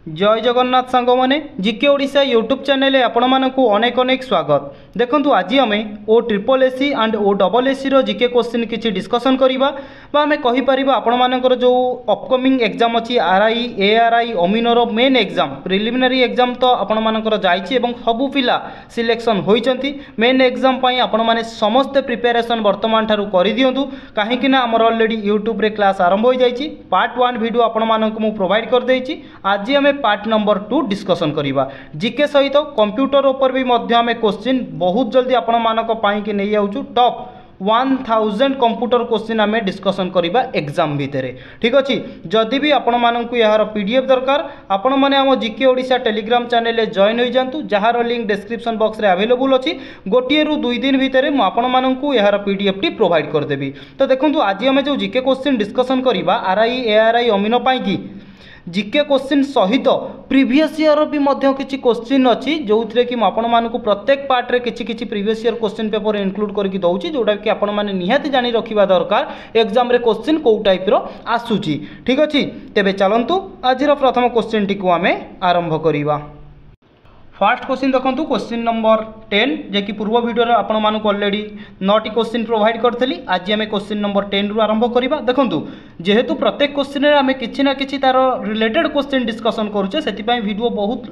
जय जगन्नाथ सांग मैंने जीके ओडिशा यूट्यूब चैनल आपण मानकु अनेक अनेक स्वागत। देखंतु आज आम O triple SC and O double SC रो जीके क्वेश्चन किछि डिस्कशन करिबा बा आमे कहि परिबा आपण मानकर जो अपकमिंग एग्जाम अछि आरआई एआरआई अमीनो रो मेन एग्जाम प्रिलिमिनरी एग्जाम तो आपण मानकर जाइछि एवं सबु पिला सिलेक्शन होइचंती। मेन एग्जाम पई आपण माने समस्त प्रिपरेशन वर्तमान ठारू करि दियंतु काहे कि ना हमर ऑलरेडी यूट्यूब रे क्लास आरंभ हो जाइछि। पार्ट 1 वीडियो आपण मानकु मु प्रोवाइड कर देइछि। आज आमे पार्ट नंबर 2 डिस्कशन करिबा जीके सहित कंप्यूटर ऊपर भी मध्य आमे क्वेश्चन बहुत जल्दी आपण मानक पाई के नै आउछु। टॉप 1000 कंप्यूटर क्वेश्चन आमे डिस्कशन करिबा एग्जाम भितरे। ठीक अछि, जदि भी आपण मानकु यार पीडीएफ दरकार आपण माने हम जीके ओडिशा टेलीग्राम चैनल रे जॉइन होई जांतु जहार लिंक डिस्क्रिप्शन बॉक्स रे अवेलेबल अछि। गोटिए रु 2 दिन भितरे मु आपण मानकु यार पीडीएफ टी प्रोवाइड कर देबी। तो देखंतु आज आमे जो जीके क्वेश्चन डिस्कशन करिबा आरआई एआरआई अमीनो पाई की जीके क्वेश्चन सहित प्रीवियस ईयर भी मध्य किछि क्वेश्चन अछि जो थरे कि आपण मानकु प्रत्येक पार्ट रे किछि किछि previous year question paper include करके दउछि जोटा कि आपण माने निहाती जानि रखिबा दरकार एग्जाम रे क्वेश्चन को टाइप रो आसुछि। ठीक अछि, तेबे चलंतु आज रो प्रथम क्वेश्चन टी को आमे आरंभ करिबा। फर्स्ट क्वेश्चन देखंतु क्वेश्चन नंबर 10 जे कि पूर्व वीडियो रे आपण मानकु ऑलरेडी 9टी क्वेश्चन प्रोवाइड करथली। आज आमे क्वेश्चन नंबर 10 रु आरंभ करिबा। देखंतु जेहेतु प्रत्येक क्वेश्चन रे आमे किछि ना किछि तार रिलेटेड क्वेश्चन डिस्कशन करूचे सेति पई वीडियो बहुत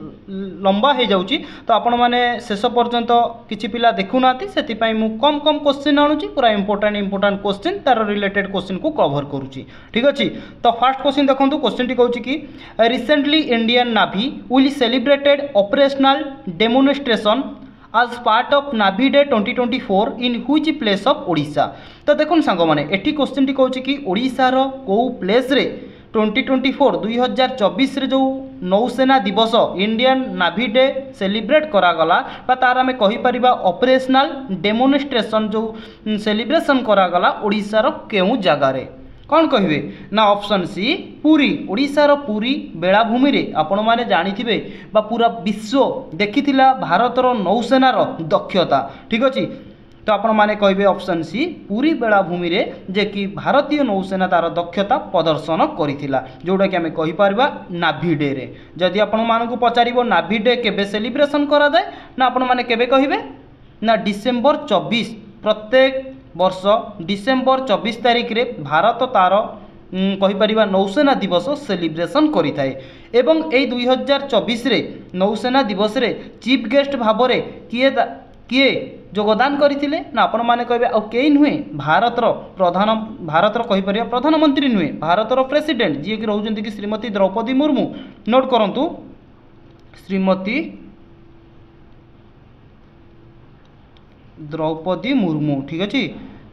लंबा हो जाउची। तो आपण माने शेष पर्यंत किछि पिला देखु नाती सेति पई मु कम कम क्वेश्चन आनुची पूरा इंपोर्टेंट क्वेश्चन तार रिलेटेड क्वेश्चन को कवर करूची। ठीक अछि, तो फर्स्ट क्वेश्चन देखंतु क्वेश्चन टी कहूची कि recently Indian Navi will celebrated operational demonstration as part of Navy Day 2024 in which place of Odisha। तो देखुन सांग माने एटी क्वेश्चन टी कहूची कि ओडिसा रो को प्लेस रे 2024 रे जो नौसेना दिवस इंडियन नावी डे सेलिब्रेट करा गला बा तार आमे कहि परिबा ऑपरेशनल डेमोन्स्ट्रेशन जो सेलिब्रेशन करा गला ओडिसा रो केउ जगह रे कौन कहिबे ना ऑप्शन सी पुरी। ओडिशार पुरी बेलाभूमि रे आपण माने जानिथिबे बा पूरा विश्व देखिथिला भारतर नौसेनार दक्षता। ठीक अछि, तो आपण माने कहिबे ऑप्शन सी पुरी बेलाभूमि रे जे कि भारतीय नौसेना तार दक्षता प्रदर्शन करिथिला जोडा कि आमे कहि परबा नाभी डे रे। जदि आपण मानकु पचारिबो नाभी डे केबे सेलिब्रेशन करा जाय ना आपण माने केबे कहिबे ना डिसेंबर 24 प्रत्येक वर्ष डिसेंबर 24 तारिख रे भारत तार कहि परिबा नौसेना दिवस सेलिब्रेशन करि थाए। एवं ए 2024 रे नौसेना दिवस रे चीफ गेस्ट भाव रे किए योगदान करथिले ना आपण माने कहबे आ केई नुहे भारतर कहि परिबा प्रधानमंत्री नुहे भारतर प्रेसिडेंट जे कि रहउचंती कि श्रीमती द्रौपदी मुर्मू। नोट करंतु श्रीमती द्रौपदी मुर्मू। ठीक अछि,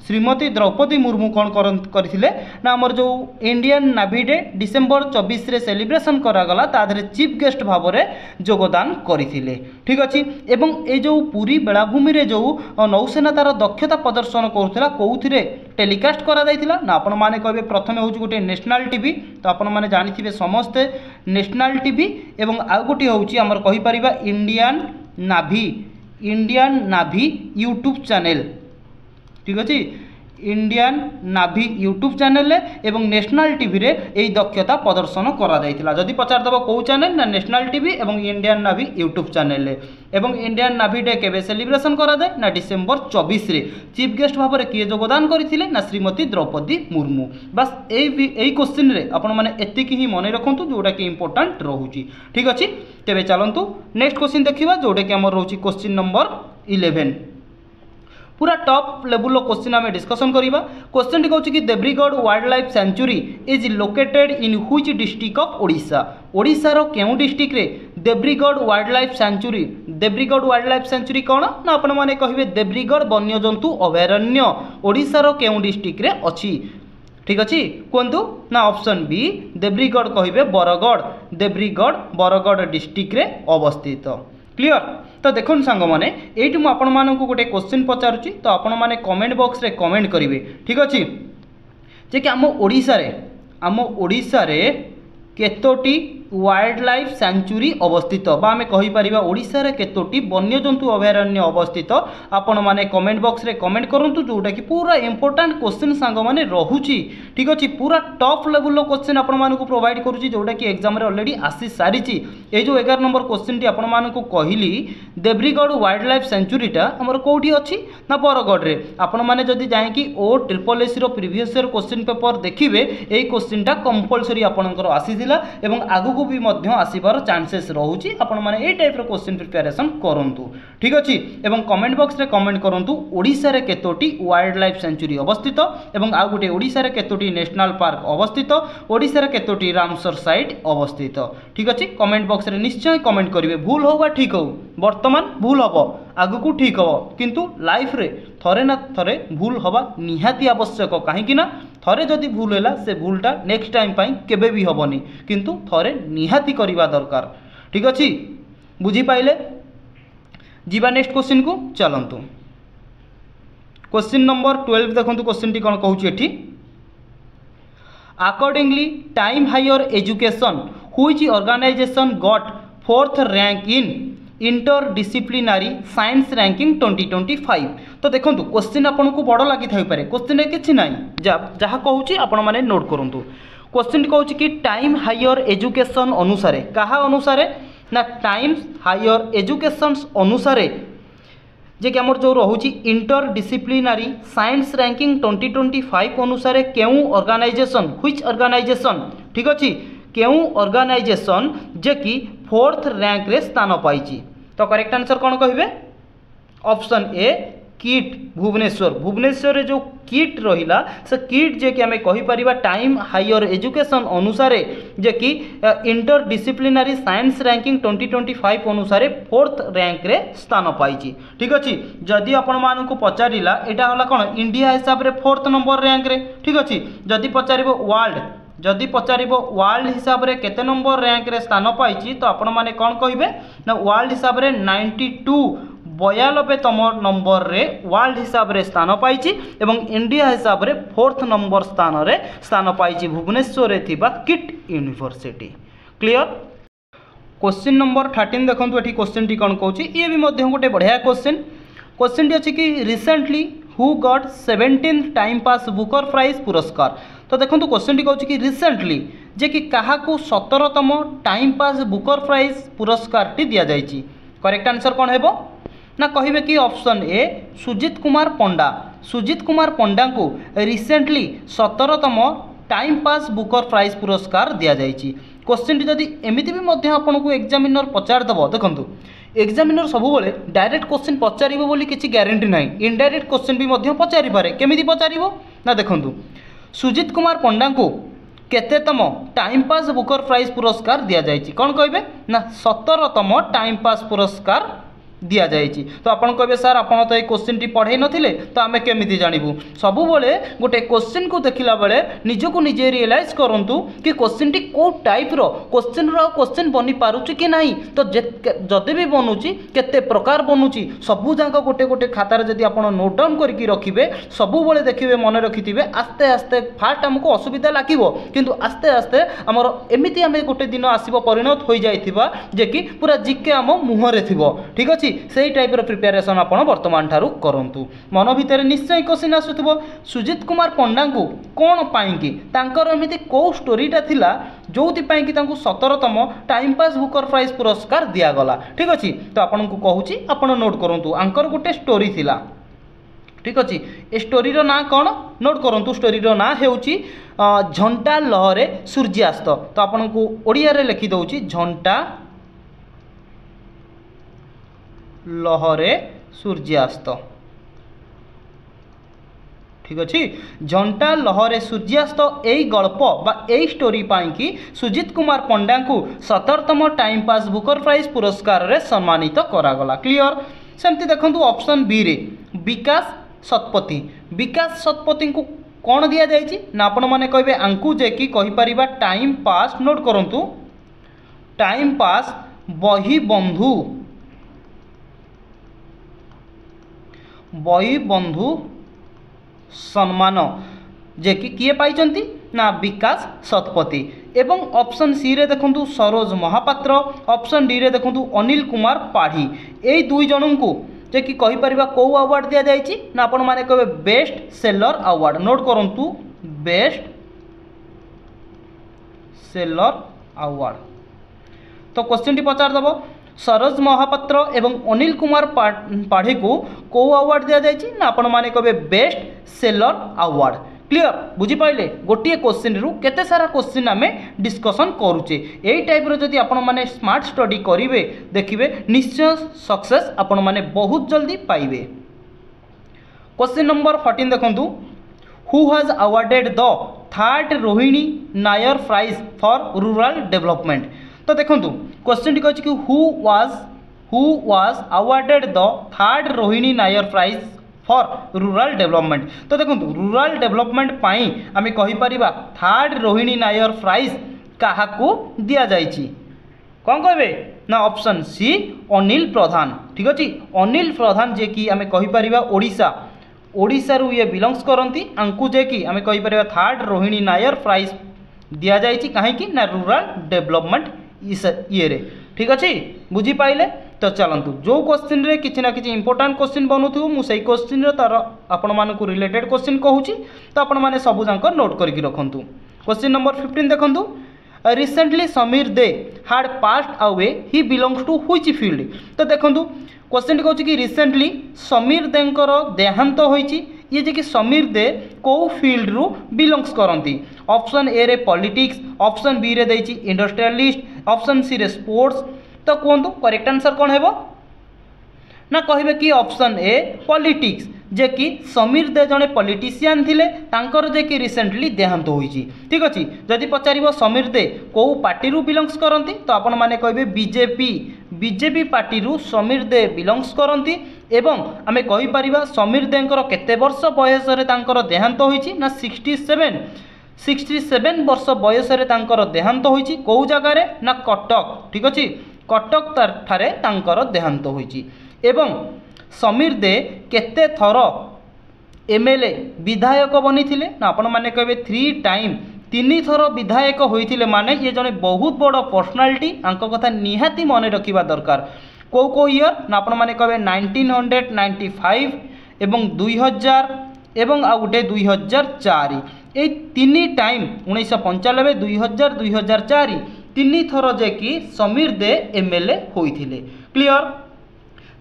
श्रीमती द्रौपदी मुर्मू कौन करथिले ना हमर जो इंडियन नावी डे डिसेंबर 24 रे सेलिब्रेशन करा गला ताधरे चीफ गेस्ट भाव रे योगदान करथिले। ठीक अछि, एवं ए जो पूरी बेलाभूमि रे जो नौसेना तार दक्षता प्रदर्शन करूथिला कोउथिरे टेलीकास्ट करा जायतिला ना आपण माने कहबे प्रथमे होउची गोटे नेशनल टीवी। तो आपण माने जानिथिबे समस्त नेशनल टीवी एवं आ गोटे होउची हमर कहि परिबा इंडियन नाभी यूट्यूब चैनल। ठीक अछि, इंडियन नाभी यूट्यूब चैनल एवं नेशनल टीवी रे एई दक्षता प्रदर्शन करा जायतिला। जदि पचार दबो को चैनल ना नेशनल टीवी एवं इंडियन नाभी यूट्यूब चैनल एवं इंडियन नाभी डे केबे सेलिब्रेशन करा जाय ना डिसेंबर 24 रे चीफ गेस्ट भाव रे किए योगदान करथिले ना श्रीमती द्रौपदी मुर्मू। बस एई क्वेश्चन रे आपण माने एतिकी ही मने रखंतु जोटा कि इंपोर्टेंट रहउची। ठीक अछि, तेबे चलंतु नेक्स्ट क्वेश्चन देखिबा जोटा कि हमर रहउची क्वेश्चन नंबर 11। पूरा टॉप लेवल क्वेश्चन आम डिस्कसन करिबा। क्वेश्चन टी कहूची कि Debrigarh wildlife sanctuary is located in which district of Odisha. Odisha रो केउ डिस्ट्रिक्ट रे Debrigarh wildlife sanctuary. Debrigarh wildlife sanctuary कौन ना आपण माने कहिबे देब्रीगढ़ वन्यजंतु अभयारण्य ओडिशा रो केउ डिस्ट्रिक्ट रे अछि। ठीक अछि, कोंतु ना ऑप्शन बी देब्रीगढ़ कहिबे बरगढ़। देब्रीगढ़ बरगढ़ डिस्ट्रिक्ट रे अवस्थित। क्लियर। तो देखुन सांग माने एठी मु आपण मानकु गोटे क्वेश्चन पचारुची तो आपण माने कमेंट बॉक्स रे कमेंट करिवे। ठीक अछि, जे कि आम ओडिसा रे केतोटी वाइल्ड लाइफ सेंचुरी अवस्थित बा आमे कहि परिबा ओडिसा रे केतोटी वन्यजंतु अभयारण्य अवस्थित आपण माने कमेंट बॉक्स रे कमेंट करंतु जोटा कि पूरा इंपोर्टेंट क्वेश्चन सांग माने रहुची ठीक अछि पूरा टॉप लेवल लो क्वेश्चन आपण मानकु प्रोवाइड करूची जोटा कि एग्जाम रे ऑलरेडी आसी सारीची ए जो 11 नंबर क्वेश्चन टी आपण मानकु कहिली देब्रीगढ़ वाइल्ड लाइफ सेंचुरीटा हमर कोठी अछि ना बरगढ़ रे आपण माने जदी जाय कि ओ ट्रिपल एसी रो प्रीवियस ईयर क्वेश्चन पेपर देखिबे एई क्वेश्चनटा कंपलसरी आपणकर आसीथिला एवं आगु को भी मध्य आसीबार चांसेस रहुची आपण माने ए टाइप रो क्वेश्चन प्रिपरेशन करंतु ठीक अछि एवं कमेंट बॉक्स रे कमेंट करंतु ओडिसा रे केतोटी वाइल्ड लाइफ सेंचुरी अवस्थित एवं आ गुटे ओडिसा रे केतोटी नेशनल पार्क अवस्थित ओडिसा रे केतोटी रामसर साइट अवस्थित ठीक अछि कमेंट बॉक्स रे निश्चय कमेंट करिवे भूल हो बा ठीक हो वर्तमान भूल हबो आगु को ठीक हबो किंतु लाइफ रे थरे ना थरे भूल हबा निहाती आवश्यक काहे कि ना थरे जदि भूल हैला से भूलटा नेक्स्ट टाइम पाई केबे भी हबनी किंतु थरे निहाती करिबा दरकार ठीक अछि बुझी पाइले जीवा नेक्स्ट क्वेश्चन को चलंतु क्वेश्चन नंबर 12 देखंतु क्वेश्चन टी कोन कहूची एठी accordingly Time higher education which organization got 4th rank in interdisciplinary science ranking 2025 तो देखो क्वेश्चन आपन को बड़ लगी थाई पारे क्वेश्चन किछि नाही जहाँ कहूँ आपण माने नोट करंतु क्वेश्चन कहूँ कि टाइम हायर एजुकेशन अनुसारे कहा अनुसारे ना टाइम हायर एजुकेशन अनुसारे जे कि हमर जो रहुची इंटरडिसिप्लिनारी साइंस रैंकिंग 2025 अनुसारे केउ ऑर्गेनाइजेशन व्हिच ऑर्गेनाइजेशन ठीक अछि केउ ऑर्गेनाइजेशन जे कि 4th रैंक रे स्थान पाइछि तो करेक्ट आंसर कौन कहिबे option A KIIT Bhubaneswar Bhubaneswar रे जो किट रहिला से किट जे कि हमें कहि परिबा टाइम हायर एजुकेशन अनुसारे जे कि इंटरडिसिप्लिनारी साइंस रैंकिंग 2025 अनुसारे 4th रैंक रे स्थान पाइछि ठीक अछि जदि आपण मानकु पचारिला एटा होला कोन इंडिया हिसाब रे 4th नंबर रैंक रे ठीक अछि जदि पचारिबो वर्ल्ड जदि पचारिबो वर्ल्ड हिसाब रे केते नंबर रैंक रे स्थान पाइछि तो आपण माने कोन कहिबे ना वर्ल्ड हिसाब रे 92तम नंबर रे वर्ल्ड हिसाब रे स्थान पाइछि एवं इंडिया हिसाब रे 4th नंबर स्थान रे स्थान पाइछि भुवनेश्वर रे थिबा kit university clear question number 13 देखंतु एठी क्वेश्चन टी कोन कहूछि ये भी मध्य गोटे बढ़िया क्वेश्चन टी अछि कि recently who got 17th time pass Booker prize पुरस्कार तो देखो क्वेश्चन टी कहूँ कि रिसेंटली जे कि काहाकू 17तम टाइम पास बुकर प्राइज पुरस्कार टी दिया जाइछि करेक्ट आंसर कौन हेबो ना कहिबे कि ऑप्शन ए सुजीत कुमार पंडा को रिसेंटली 17तम टाइम पास बुकर प्राइज पुरस्कार दिया जाइछि क्वेश्चन टी जदि एमिति भी मध्य आपन को एग्जामिनर पचार दबो देखंतु एग्जामिनर सब बेले डायरेक्ट क्वेश्चन पचारिबो बोली किछि ग्यारंटी नाही इनडायरेक्ट क्वेश्चन भी मध्य पचारि पारे केमिति पचारिबो ना देखंतु सुजीत कुमार पंडा को केतेतम टाइम पास बुकर प्राइज पुरस्कार दिया जाइछि कौन कहिबे ना 17तम टाइम पास पुरस्कार दिया जाइछि तो आपण कहबे सर आपण तो ए क्वेश्चन टी पढ़ाई नथिले तो आमे केमिति जानिबु सबु बेले गोटे क्वेश्चन को देखिला बेले निजको निजे रियलाइज करंतु कि क्वेश्चन टी को टाइप रो क्वेश्चन बनी पारुछि कि नाही तो जदि भी बनुछि केते प्रकार बनुछि सबु जांक गोटे गोटे खातार जदि आपण नोट डाउन करके रखिबे सबु बेले देखिबे मन रखिथिबे आस्ते आस्ते फास्ट हमको असुविधा लागिवो किंतु आस्ते आस्ते हमर एमिति हमें गोटे दिन आसीबो परिणत होई जाइथिबा जे कि पूरा जिके हम मुहरे थिबो ठीक अछि सेही टाइप रो प्रिपरेशन आपण वर्तमान ठारू करंतु मन भितर निश्चय क्वेश्चन आसुथबो सुजीत कुमार पंडा को कोन पाई कि तांकर एमिति को स्टोरीटा थिला जोथि पाई कि तांको 17तम टाइम पास बुकर प्राइज पुरस्कार दिया गला ठीक अछि तो आपण को कहूची आपण नोट करंतु आंकर गोटे स्टोरी थिला ठीक अछि ए स्टोरी रो ना कोन नोट करंतु स्टोरी रो ना हेउची झंटा लहरे सूर्यास्त तो आपण को ओडिया रे लिखि दउची झंटा लहरे सूर्यास्त ठीक अच्छे झंटा लहरे सूर्यास्त यही गल्प बा यही स्टोरी पाई कि सुजीत कुमार पंडा को 17तम टाइम पास बुकर प्राइज पुरस्कार रे सम्मानित करागला क्लियर सेमती देखंतु ऑप्शन बी रे विकास शतपथी को कौन दिया जाइछि ना आपण माने कहबे आंकु जे कि कहि परिबा टाइम पास नोट करंतु टाइम पास बही बंधु सम्मान जे कि किए पाइचंती ना विकास शतपथी एवं ऑप्शन सी रे देखंतु सरोज महापात्र, ऑप्शन डी रे देखंतु अनिल कुमार पाढ़ी। एई दुई जन को जे कि कहि परिबा को अवार्ड दिया जायछि ना आपण माने कहबे बेस्ट सेलर अवार्ड। नोट करंतु बेस्ट सेलर अवार्ड। तो क्वेश्चन टी पचार दबो सरोज महापात्र एवं अनिल कुमार पाढ़ी को अवार्ड दिया जायछि ना आपण माने कहबे बेस्ट सेलर अवार्ड। क्लियर बुझी पाइले गोटे क्वेश्चन रु केते सारा क्वेश्चन आमे डिस्कशन करूचे। एई टाइप रो जदी आपण माने स्मार्ट स्टडी करिवे देखिबे निश्चय सक्सेस आपण माने बहुत जल्दी पाइबे। क्वेश्चन नंबर 14 देखंतु who has awarded the third Rohini Nair prize for rural development. तो देखंतु क्वेश्चन टी कहछि कि who was awarded the third Rohini Nair prize for rural development. तो देखो रूरल डेवलपमेंट पाई आमे कहि परिबा थर्ड रोहिणी नायर प्राइज काहाकू दिया जायछि कौन कहबे ना ऑप्शन सी अनिल प्रधान। ठीक अछि अनिल प्रधान जे कि आमे कहि परिबा ओडिशा रु ये बिलोंग्स करंती आंकु जे कि आमे कहि परिबा थर्ड रोहिणी नायर प्राइज दिया जायछि काहे कि ना रूरल डेवलपमेंट ये रे। ठीक अछि बुझी पाइले। तो चलतु जो क्वेश्चन रे किछि ना किछि इंपोर्टेंट क्वेश्चन बनूथु मु सेही क्वेश्चन रे तार आपण मानकु रिलेटेड क्वेश्चन कहूची तो आपण माने सब जांक नोट करके रखंतु। क्वेश्चन नंबर 15 देखंतु recently Sameer De had passed away he belongs to which field. तो देखंतु क्वेश्चन कहूची कि रिसेंटली समीर देंकर देहांत होईची ये जे कि समीर दे को फील्ड रु बिलोंग्स करंती। ऑप्शन ए रे पॉलिटिक्स, ऑप्शन बी रे देइची इंडस्ट्रियलिस्ट, ऑप्शन सी रे स्पोर्ट्स। तो कहतु करेक्ट आंसर कौन है ना कहे कि ऑप्शन ए पॉलिटिक्स जे कि समीर दे जड़े पॉलिटिशियन थिले तांकर जे कि रिसेंटली देहांत होईची। ठीक अछि जदि पचारिबो समीर दे को पार्टी रु बिलोंग्स करंती तो आपण माने कहबे बीजेपी पार्टी रु समीर दे बिलोंग्स करंती। एवं आमे कहि परिबा समीर देंकर केते वर्ष बयस रे तांकर देहांत होईची ना 67 वर्ष बयस रे तांकर देहांत होईची। को जगह रे ना कटक। ठीक अछि कटक ठारे तांकर देहांत होईची। एवं समीर दे केते थर एमएलए विधायक बनी थिले ना आपण माने कहबे 3 टाइम 3 थर विधायक होइथिले माने ये जने बहुत बड़ पर्सनालिटी आंक कथा निहाती मने रखिबा दरकार। को ईयर ना आपण माने कहबे 1995 एवं 2000 एवं आ गुटे 2004 ए 3 टाइम 1995 2000 2004 तीन थर जे कि समीर दे एमएलए होइथिले। क्लियर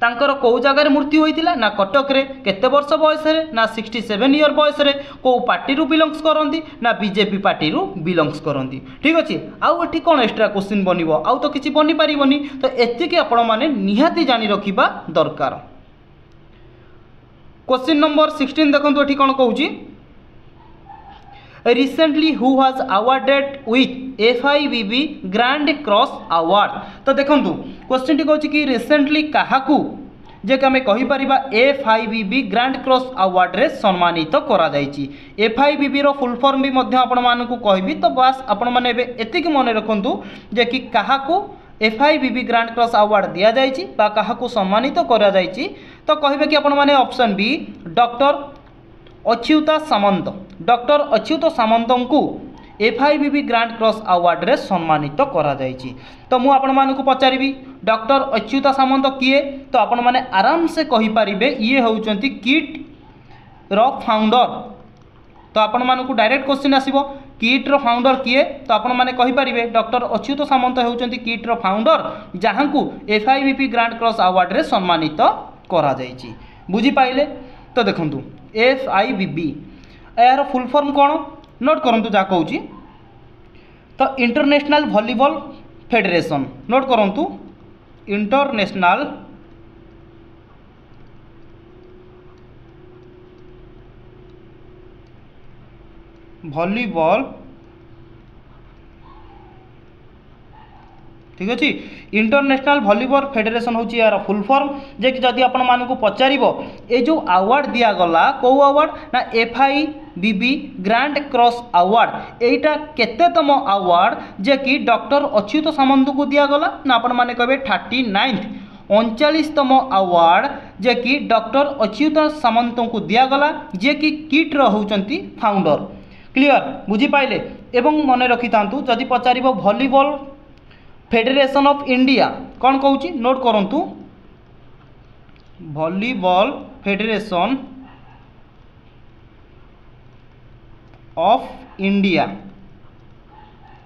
तांकर को जगह मृत्यु होइथिला ना कटक रे केते वर्ष बयस रे ना 67 ईयर बयस रे को पार्टी रु बिलोंग्स करंती ना बीजेपी पार्टी रु बिलोंग्स करंती। ठीक अछि आउ एठी कोन एक्स्ट्रा क्वेश्चन बनिबो आउ तो किछि बनि परिबोनी तो एति कि आपण माने निहाती जानि रखिबा दरकार। क्वेश्चन नंबर 16 देखंतु एठी कोन कहूची recently who has awarded with FIBB grand cross award. तो देखंतु क्वेश्चन टी कहूची कि रिसेंटली काहाकू जे कि आमे कहि परिबा FIBB ग्रैंड क्रॉस अवार्ड रे सम्मानित करा जायछि। FIBB रो फुल फॉर्म भी मध्य आपण मानकू कहबी तो बस आपण माने एबे एतिक मने रखंतु जे कि काहाकू FIBB ग्रैंड क्रॉस अवार्ड दिया जायछि बा काहाकू सम्मानित करा जायछि तो कहबे कि आपण माने ऑप्शन बी डॉक्टर अच्युत सामंत को FIBB ग्रैंड क्रॉस अवार्ड रे सम्मानित करा जायछि। तो मु आपण मानकू पचारिबी डॉक्टर अच्युत सामंत किए तो आपण माने आराम से कहि परिबे ये होउचंती किट रो फाउंडर। तो आपण मानकू डायरेक्ट क्वेश्चन आसीबो किट रो फाउंडर किए तो आपण माने कहि परिबे डॉक्टर अच्युत सामंत होउचंती किट रो फाउंडर जहांकू FIBB ग्रैंड क्रॉस अवार्ड रे सम्मानित करा जायछि। बुझी पाइले। तो देखंतु FIBB यार फुल फॉर्म कौन नोट करंतु जा कहूची तो इंटरनेशनल वॉलीबॉल फेडरेशन। नोट करंतु इंटरनेशनल वॉलीबॉल ठीक अच्छे इंटरनेशनल वॉलीबॉल फेडरेशन हूँ यार फुल फॉर्म जे कि जदि आपण मानकू पचारिबो ए जो अवार्ड दिया गला को अवार्ड ना FIBB ग्रैंड क्रॉस अवार्ड एटा केतेतम अवार्ड जे कि डॉक्टर अच्युत सामंत को दिया गला ना आपण माने कहबे 39तम अवार्ड जे कि डॉक्टर अच्युत सामंत को दिया गला जे कि किट रो होचंती फाउंडर। क्लियर बुझी पाइले एवं मन रखि थांतु जदि पचारिबो वॉलीबॉल फेडरेशन ऑफ इंडिया कौन कहूँ नोट करंतु वॉलीबॉल फेडरेशन ऑफ इंडिया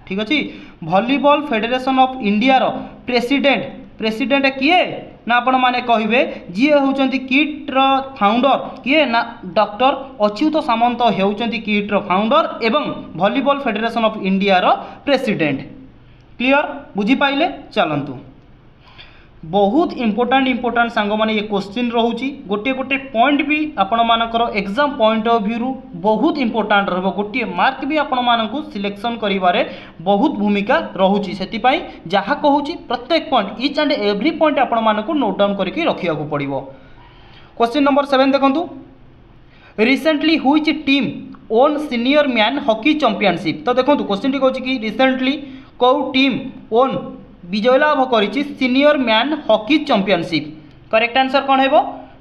ठीक अच्छे वॉलीबॉल फेडरेशन ऑफ इंडिया रो प्रेसिडेंट किए ना आपण माने कहिबे जी होउचंती किट रो फाउंडर किए ना डॉक्टर अच्युत सामंत हेउचंती किट रो फाउंडर एवं वॉलीबॉल फेडरेशन ऑफ इंडिया रो प्रेसिडेंट क्लियर बुझी पाइले चलंतु बहुत इंपोर्टाट सांग माने ये क्वेश्चन रोची गोटे गोटे पॉइंट भी आपण मानकर एग्जाम पॉइंट ऑफ व्यू बहुत इंपोर्टाट रहो गोटे मार्क भी आपण मानकु सिलेक्शन करिवारे बहुत भूमिका रोची से जहाँ कहूँ प्रत्येक point each and every point आपण मानकु नोट डाउन करके रखिया पड़ो। क्वेश्चन नंबर 7 देखंतु recently which team own senior man hockey championship तो देखो क्वेश्चन टी कहूँ कि रिसेंटली कौ टीम ओन विजय लाभ करिछि senior man hockey championship correct answer कौन है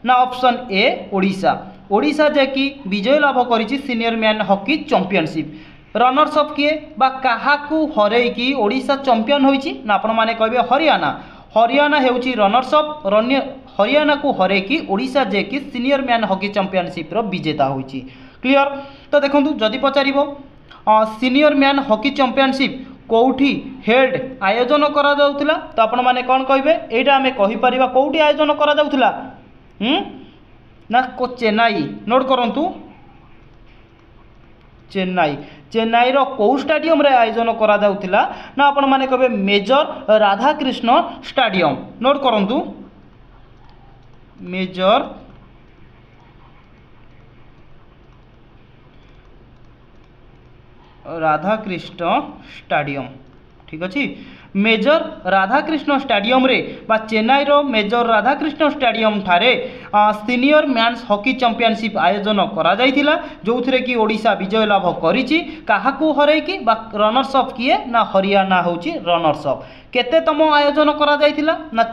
ना ऑप्शन ए ओडिशा जे कि विजय लाभ करिछि senior man hockey championship runners up किए बा काहाकू हरई कि ओडिशा चैंपियन होइछि ना आपण माने कहबे हरियाणा हेउछि रनर्स अप हरियाणा को हरई कि ओडिशा जे कि सीनियर मैन हॉकी चैंपियनशिप रो विजेता होइछि क्लियर तो देखंतु जदि पचारिबो सीनियर मैन हॉकी चैंपियनशिप कौटी हेल्ड आयोजन करा जाउथिला तो आपण माने कौन कहिबे एटा हमें कहि परिबा कौटी आयोजन करा जाउथिला ना को चेन्नई नोट करंतु चेन्नई रो कौ स्टेडियम रे आयोजन करा जाउथिला ना आपण माने कहबे मेजर राधाकृष्ण स्टेडियम नोट करंतु मेजर राधाकृष्ण स्टेडियम ठीक अच्छे मेजर राधाकृष्ण स्टेडियम रे बा चेन्नई रो मेजर राधाकृष्ण स्टेडियम ठारे सीनियर मैन्स हॉकी चैंपियनशिप आयोजन करा जाइथिला जोथिरे कि ओडिशा विजय लाभ करिछि काहाकू हरई कि बा रनर्स अप किए ना हरियाणा होछि रनर्स अप केतेतम आयोजन करा जाइथिला ना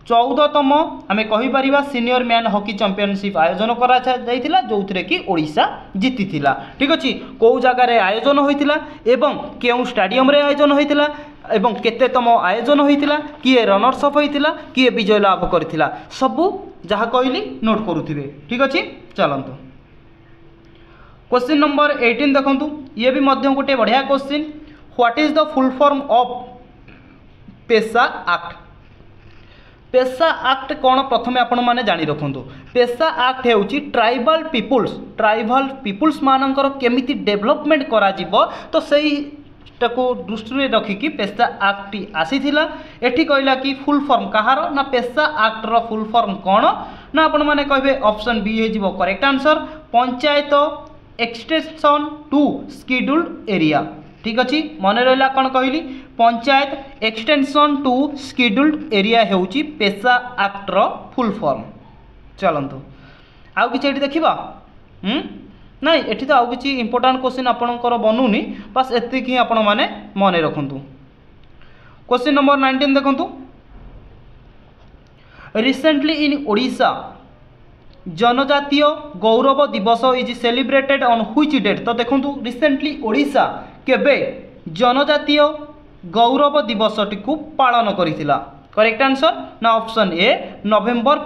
14तम आम कहीपर सीनियर मैन हॉकी चैंपियनशिप आयोजन करा जाइथिला जोथिरे कि ओडिशा जीतिथिला ठीक अच्छे कौ जगार आयोजन होइथिला एवं केउ स्टेडियम रे आयोजन होइथिला एवं केतेतम आयोजन होइथिला किए रनर्स अप होइथिला किए विजय लाभ करथिला सबु जहाँ कहली नोट करुथिबे ठीक अच्छे चलंतु क्वेश्चन नंबर 18 देखंतु ये भी मध्य गोटे बढ़िया question what is the full form of पेशा एक्ट पेशा एक्ट कौन प्रथम आपण मैंने जानी रखु पेशा एक्ट हेउची ट्राइबल पीपुल्स मानकर केमिति डेवलपमेंट करा जिवो तो सही टाको दृष्टि रखिकी पेशा एक्ट आसीथिला एठी कहला कि फुल फॉर्म कहार ना पेशा एक्ट रो फुल फॉर्म कौन ना आपण मैंने कहबे ऑप्शन बी हे जिवो correct answer panchayat extension to scheduled area ठीक अच्छे मन रहा कौन कहली panchayat extension to scheduled area हेउची पेशा एक्ट रो फुल फॉर्म चलंतु आउ कि देखा नाई एठी तो आउ कि इंपोर्टाट क्वेश्चन आपणकर बनूनी बस एतिक ही आपण माने मन रखु क्वेश्चन नंबर 19 देखंतु recently in Odisha Janjatiya Gaurav Divas is celebrated on which date तो देखंतु रिसेंटली ओडिशा केबे जनजातीय गौरव दिवस टी पालन करिथिला करेक्ट आंसर ना ऑप्शन ए नवेम्बर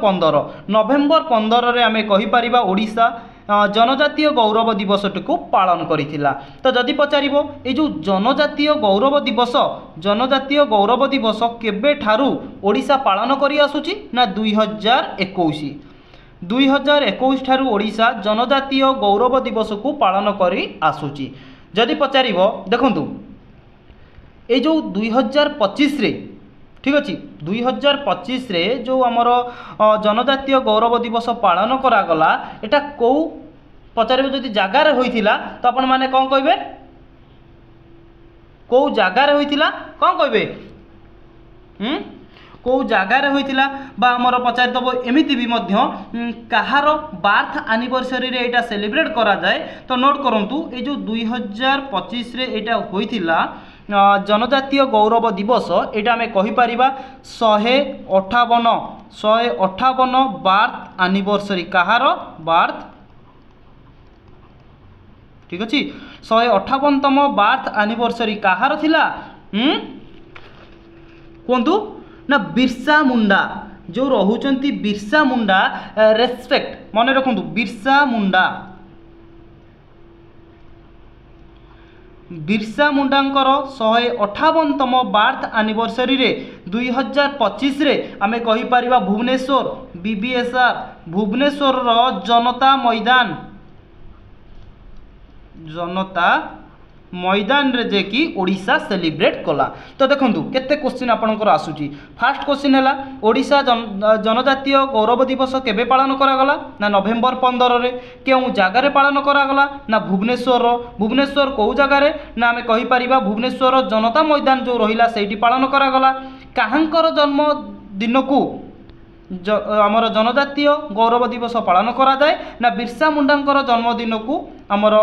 15 रे आमे कहि परिबा ओडिशा जनजातीय गौरव दिवस टी पालन करिथिला तो जदि पचारिबो ए जो जनजातीय गौरव दिवस केबे ठारू ओडिशा पालन करि आसुची ना 2021 ठारू ओडिशा जनजातीय गौरव दिवस को पालन करि आसुची जदि पचारिबो देखंतु ए जो 2025 रे ठीक अच्छे 2025 रे जो आमर जनजातीय गौरव दिवस पालन करागला एटा कौ पचारे जदि जगार होइथिला तो आपण माने कौन कहबे कौ जगार होइथिला कौन कहबे कौ जगार होइथिला बा आमर पचारि दबो एमिति भी मध्य कहार बार्थ एनिवर्सरी रे एटा सेलिब्रेट करा जाए तो नोट करंतु ए जो 2025 रे एटा होइथिला जनजातीय गौरव दिवस एटा आमे कहि परिबा 158 बार्थ एनिवर्सरी कहार बार्थ ठीक अच्छे 158तम बार्थ एनिवर्सरी कहार थिला कहतु ना बिरसा मुंडा जो रोचंती बिरसा मुंडा रेस्पेक्ट मन रखु बिरसा मुंडा मुंडांकर 158तम बार्थ एनिवर्सरी रे 2025 रे आमे कहि परिबा भुवनेश्वर बीबीएसआर भुवनेश्वर रो जनता मैदान रे जे कि ओडिशा सेलिब्रेट कला। तो देखंतु केते क्वेश्चन आपनकर आसुची। फास्ट क्वेश्चन हैला ओडिशा जनजातीय गौरव दिवस केबे पालन करा गला ना नवेम्बर 15 रे केउ जगह रे पालन करा गला ना भुवनेश्वर को जगह रे ना आमे कहि परिबा भुवनेश्वर जनता मैदान जो रहिला सेठी पालन करा गला। काहंकर जन्म दिन को आमर जनजातीय गौरव दिवस पालन करा जाए ना बिरसा मुंडांकर जन्मदिन को आमर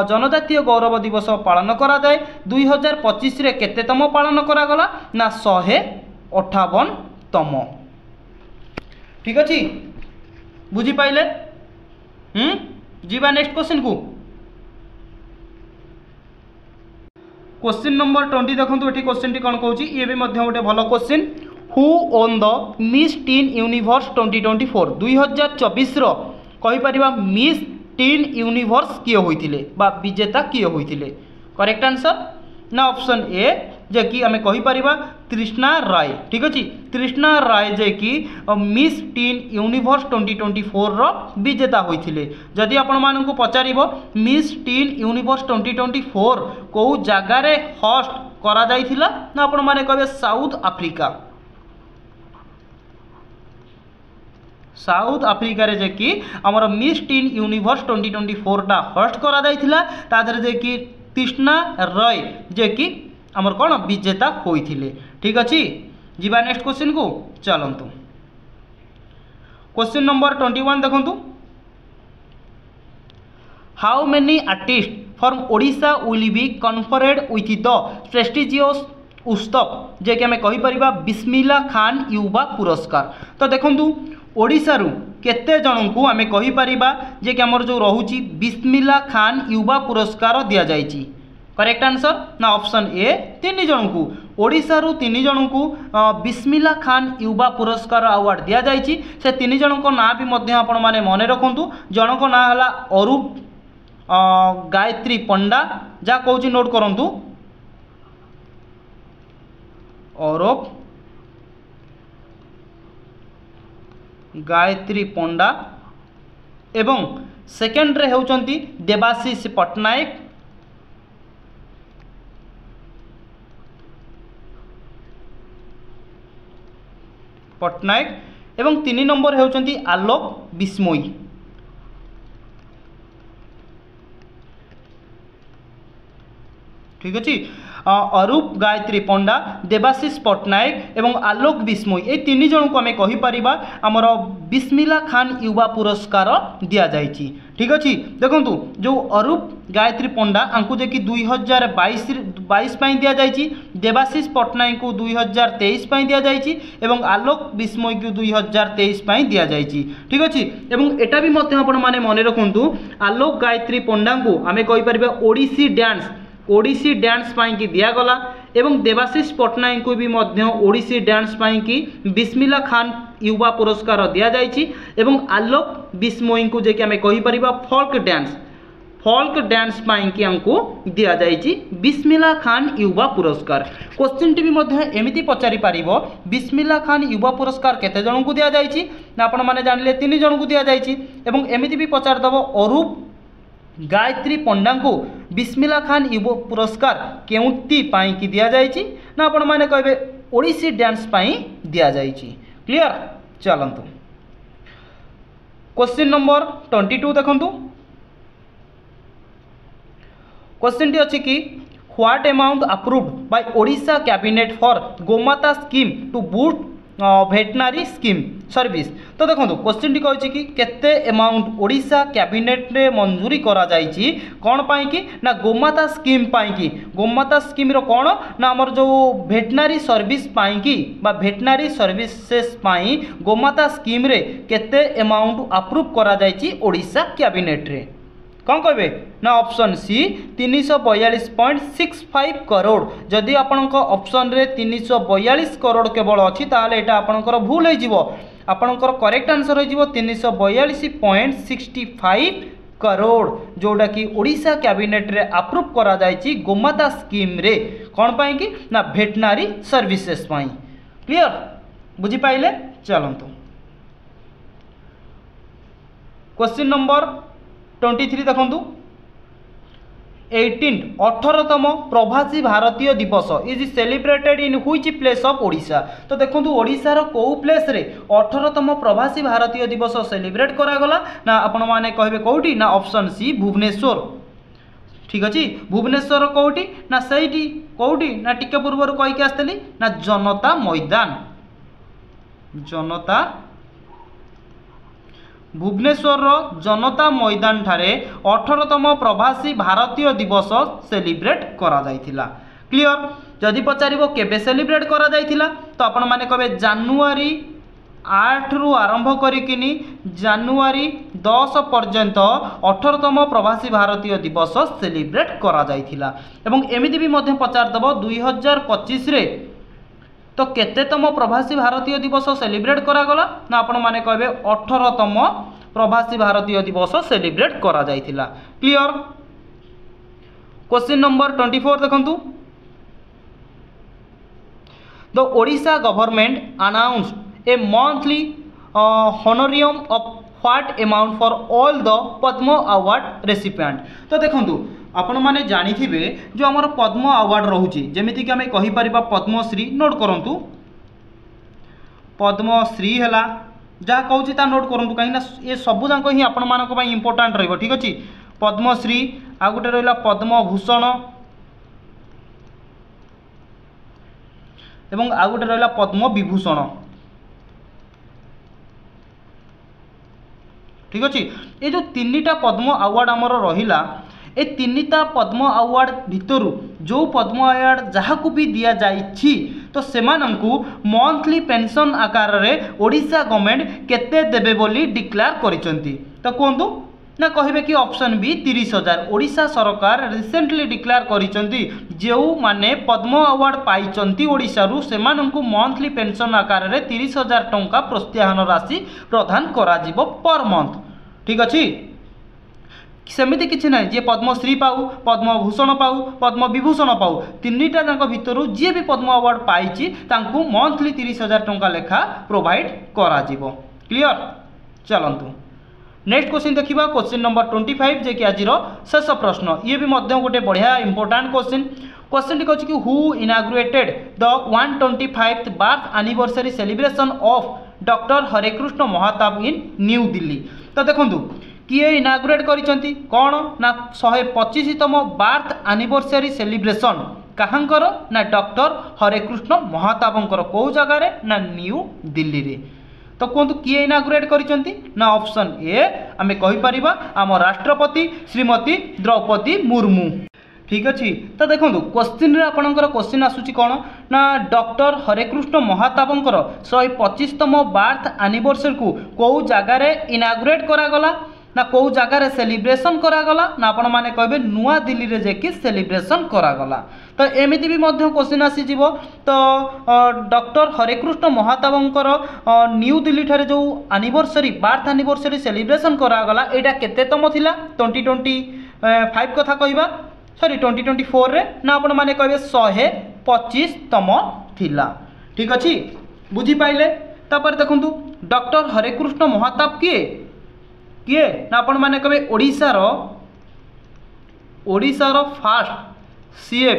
जनजातीय गौरव दिवस पालन करा जाए। 2025 रे केतेतम पालन करा गला ना 158तम। ठीक अच्छे बुझी पाइले जीवा नेक्स्ट क्वेश्चन को। क्वेश्चन नंबर 20 देखो ये क्वेश्चन टी कौन कहूँ ये भी गोटे भल question. Who won the miss teen universe 2024 2024 रहीपर मिस टीन यूनिवर्स किए होइथिले बा विजेता किए होइथिले। करेक्ट आंसर ना ऑप्शन ए जे कि आमे कहि परिबा तृष्णा राय। ठीक अछि तृष्णा राय जे कि मिस टीन यूनिवर्स 2024 रो विजेता होइथिले। जदि आपण मानकु पचारिबो मिस टीन यूनिवर्स 2024 को जगह रे होस्ट करा जाइथिला ना आपण माने कहबे साउथ आफ्रिका रे जे कि हमर मिस टीन यूनिवर्स 2024 टा होस्ट करा जाइथिला तादर जे कि तृष्णा रॉय जे कि हमर कोन विजेता होइथिले। ठीक अछि जीवा नेक्स्ट क्वेश्चन को चलंतु। क्वेश्चन नंबर 21 देखंतु। How many artist from Odisha will be conferred with the prestigious उत्सव जे कि हमें कहि परिबा बिस्मिल्ला खान युवा पुरस्कार। तो देखंतु ओडिशारू केते जन को आमे कहि परिबा जे कि हमर जो रहुची बिस्मिल्ला खान युवा पुरस्कार दिया जाइची। करेक्ट आंसर ना ऑप्शन ए 3 जन को ओडिशारू 3 जन को बिस्मिल्ला खान युवा पुरस्कार अवार्ड दिया जाइची। से 3 जन को ना भी मध्य आपण माने मने रखंतु। जन को ना हला अरूप गायत्री पंडा जा कहूची नोट करंतु अरूप गायत्री पंडा एवं सेकेंड रे होउचंती देवाशीष पट्टनायक एवं 3 नंबर होउचंती आलोक बिस्मोई। ठीक अच्छे अरूप गायत्री पंडा देवाशीष पट्टनायक एवं आलोक बिस्मोई ये 3 जन को आमे कहि परिबा हमर बिस्मिल्ला खान युवा पुरस्कार दिया जाइची। ठीक अच्छे देखंतु जो अरूप गायत्री पंडा आंकु जे कि 2022 पई दिया जाइची। देवाशीष पट्टनायक को 2023 पई दिया जाइची एवं आलोक बिस्मोई को 2023 पई दिया जाइची। ठीक अच्छे एवं एटा भी मध्य आपण माने मने रखंतु आलोक गायत्री पंडा को आमे कहि परिबा ओडिसी डांस पाई की दिया गला एवं देवाशीष पट्टनायक को भी मध्य ओडिसी डांस पाई की बिस्मिल्ला खान युवा पुरस्कार दिया जाइची एवं आलोक बिस्मोई को जे कि हमें कहि परिबा फोल्क डांस पाई की हमको दिया जाइची बिस्मिल्ला खान युवा पुरस्कार। क्वेश्चन टी भी मध्य एमिति पचारि पारिबो बिस्मिल्ला खान युवा पुरस्कार केते जन को दिया जाइची ना आपण माने जानले 3 जन को दिया जाइची एवं एमिति भी पचार दबो अरूप गायत्री पंडा को बिस्मिल्ला खान युवा पुरस्कार केउंती पाई की दिया जाइची ना आपण माने कहबे ओडिसी डांस पाई दिया जाइची। क्लियर चलंतु क्वेश्चन नंबर 22 देखंतु। क्वेश्चन टी अछि कि what amount approved by Odisha cabinet for Gomata scheme to boost veterinary scheme service. तो देखो क्वेश्चन टी कहछि कि केते अमाउंट ओडिशा कैबिनेट रे मंजूरी करा जाइछि कोन पाई कि ना गोमाता स्कीम पाई कि गोमाता स्कीम रो कोन ना हमर जो वेटनरी सर्विस पाई कि बा वेटनरी सर्विसेस पाई गोमाता स्कीम रे केते अमाउंट अप्रूव करा जाइछि ओडिशा कैबिनेट रे। कौन कहे ना ऑप्शन सी 342.65 करोड़। जदि आपणक ऑप्शन रे 342 करोड़ केवल अच्छी ताहले एटा आपणकर भूल हो आपणकर करेक्ट आंसर हो 342.65 करोड़ जोटा कि ओडिशा कैबिनेट रे अप्रूव करा जायछि गोमाता स्कीम रे कौन पाई कि ना भेटनारी सर्विसेज पाई। क्लियर बुझी पाइले चलंतु क्वेश्चन नंबर 23 देखंतु 18तम प्रवासी भारतीय दिवस is celebrated in which place of Odisha. तो देखंतु ओडिशार को प्लेस रे 18तम प्रवासी भारतीय दिवस सेलिब्रेट करा गला ना आपण माने कहबे कोठी ना ऑप्शन सी भुवनेश्वर। ठीक अछि भुवनेश्वर कोठी ना सेठी कोठी ना टिके पूर्व कहि के आस्तली ना जनता मैदान जनता भुवनेश्वर जनता मैदान ठारे 18तम प्रवासी भारतीय दिवस सेलिब्रेट करा जाइथिला। क्लियर जदि पचारिबो केबे सेलिब्रेट करा जाइथिला तो आपण माने कहबे जानुआरी 8 रु आरंभ करिकिनी जानुआरी 10 पर्यंत 18तम प्रवासी भारतीय दिवस सेलिब्रेट करा जाइथिला। एवं एमिति भी मध्य पचार दबो 2025 रे तो केतेतम प्रवासी भारतीय दिवस सेलिब्रेट करा गला ना आपण माने कहबे 18तम प्रवासी भारतीय दिवस सेलिब्रेट करा जाइथिला। क्लियर क्वेश्चन नंबर 24 देखंतु the Odisha government announced a monthly honorarium of what amount for all the Padma award recipient. तो देखंतु आपण माने जानी थिबे जो हमर पद्म अवार्ड रहउची जेमिति कि हमें कहि परिबा पद्मश्री नोट करंतु पद्मश्री हला जा कहउची ता नोट करंतु काहे ना ए सब जांक ही आपण मानक पई इंपोर्टेंट रहइबो। ठीक अछि पद्मश्री आ गुटे रहला पद्मभूषण एवं आ गुटे रहला पद्म विभूषण। ठीक अछि ए जो तीनटा पद्म अवार्ड हमर रहिला ए तीनटा पद्म अवार्ड भितरु जो पद्म अवार्ड जहाकू भी दिया जाइछि तो सेमानंकु मंथली पेंशन आकार रे ओडिशा गवर्नमेंट केते देबे बोली डिक्लेयर करिसंती। तो कोंदु ना कहबे कि ऑप्शन बी 30,000 ओडिशा सरकार रिसेंटली डिक्लेयर करिसंती जो माने पद्म अवार्ड पाइचंती ओडिशा रु सेमानंकु मंथली पेंशन आकार रे 30,000 टंका प्रोत्साहन राशि प्रदान करा जिवो पर मंथ। ठीक अछि सेमिति किछि नै जे पद्मश्री पाऊ पद्मभूषण पाऊ पद्म विभूषण पाऊ तीनटा जाक भितरु जे भी पद्म अवार्ड पाइछि तांकु मंथली 30,000 टंका लेखा प्रोवाइड करा जिवो। क्लियर चलंतु नेक्स्ट क्वेश्चन देखिबा क्वेश्चन नंबर 25 जे कि आजिरो शेष प्रश्न ये भी मध्य गोटे बढ़िया इंपोर्टेंट क्वेश्चन टी कहछि कि who inaugurated the 125th birth anniversary celebration of doctor Harekrushna Mahatab in New Delhi. तो देखंतु किए इनाग्रेट करिसंती कौन ना 125तम बर्थ एनिवर्सरी सेलिब्रेशन कहांकर ना डॉक्टर हरेकृष्ण महाताबंकर को जगार ना न्यू दिल्ली रे। तो कहतु किए इनाग्रेट करिसंती ना ऑप्शन ए आमे कहि परिबा आम राष्ट्रपति श्रीमती द्रौपदी मुर्मू। ठीक अच्छे तो देखो क्वेश्चन रे आपणकर क्वेश्चन आसूची कौन ना डॉक्टर हरेकृष्ण महाताबंकर 125तम बर्थ एनिवर्सरी को कौ जगार इनाग्रेट करागला ना कौ जगार सेलिब्रेशन करागला ना आपण माने कहबे नुआ दिल्ली रे जेकी सेलिब्रेशन करागला। तो एमिति भी मध्य क्वेश्चन आसी जीवो। तो डॉक्टर हरेकृष्ण महाताबंकर न्यू दिल्ली ठारे जो एनिवर्सरी बर्थ एनिवर्सरी सेलिब्रेशन करागला एटा केतेतम थिला 2025 कथा कहबा सॉरी 2024 रे ना आपण माने कहबे 125तम थिला। ठीक अछि बुझी पाइले। तापर देखंतु डॉक्टर हरेकृष्ण महाताब किए किए ना आपण माने कहबे ओडिशार फास्ट सीएम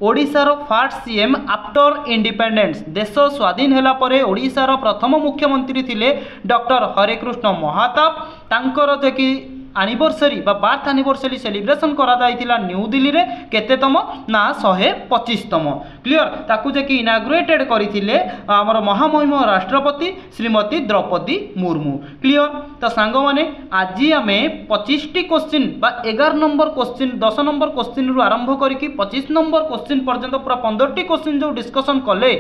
ओडिशार फास्ट सीएम आफ्टर इंडिपेंडेंस देश स्वाधीन होला परे ओडिशार प्रथम मुख्यमंत्री थिले डॉक्टर हरेकृष्ण महाताब। तांकर जे कि एनिवर्सरी बा बर्थ एनिवर्सरी सेलिब्रेशन करा जाइथिला न्यू दिल्ली रे केतेतम ना 125तम। क्लियर ताकू जे कि इनाग्रेटेड करिथिले हमर महामहिम राष्ट्रपति श्रीमती द्रौपदी मुर्मू। क्लियर तो सांग माने आज आमे 25टी क्वेश्चन बा 11 नंबर क्वेश्चन 10 नंबर क्वेश्चन रु आरंभ करिकि 25 नंबर क्वेश्चन पर्यंत पूरा 15टी क्वेश्चन जो डिस्कशन कले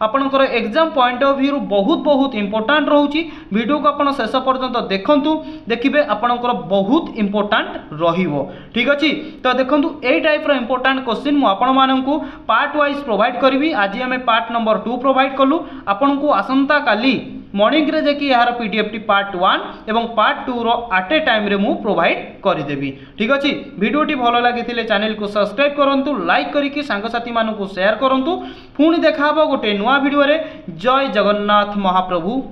आपणकर एग्जाम पॉइंट ऑफ व्यू बहुत बहुत इंपोर्टेंट रोचे। वीडियो को आपण शेष पर्यंत देखंतु, देखिए आपणकर बहुत इंपोर्टेंट रहिबो। ठीक अछि, तो देखंतु ए टाइप रो इंपोर्टेंट क्वेश्चन मु आपण माननकु पार्ट वाइज प्रोवाइड करबी। आज आमे पार्ट नंबर 2 प्रोवाइड कलु। आपनकु आसंता काली मॉर्निंग रे जेकी यार पीडीएफ टी पार्ट 1 एवं पार्ट 2 रो एट ए टाइम रे मु प्रोवाइड करि देबी। ठीक अछि, वीडियो टी भलो लागिथिले चैनल को सब्सक्राइब करंतु, लाइक करिकि सांग साथी मानकु शेयर करंतु। पुणी देखा हबो गोटे नुवा वीडियो रे। जय जगन्नाथ महाप्रभु।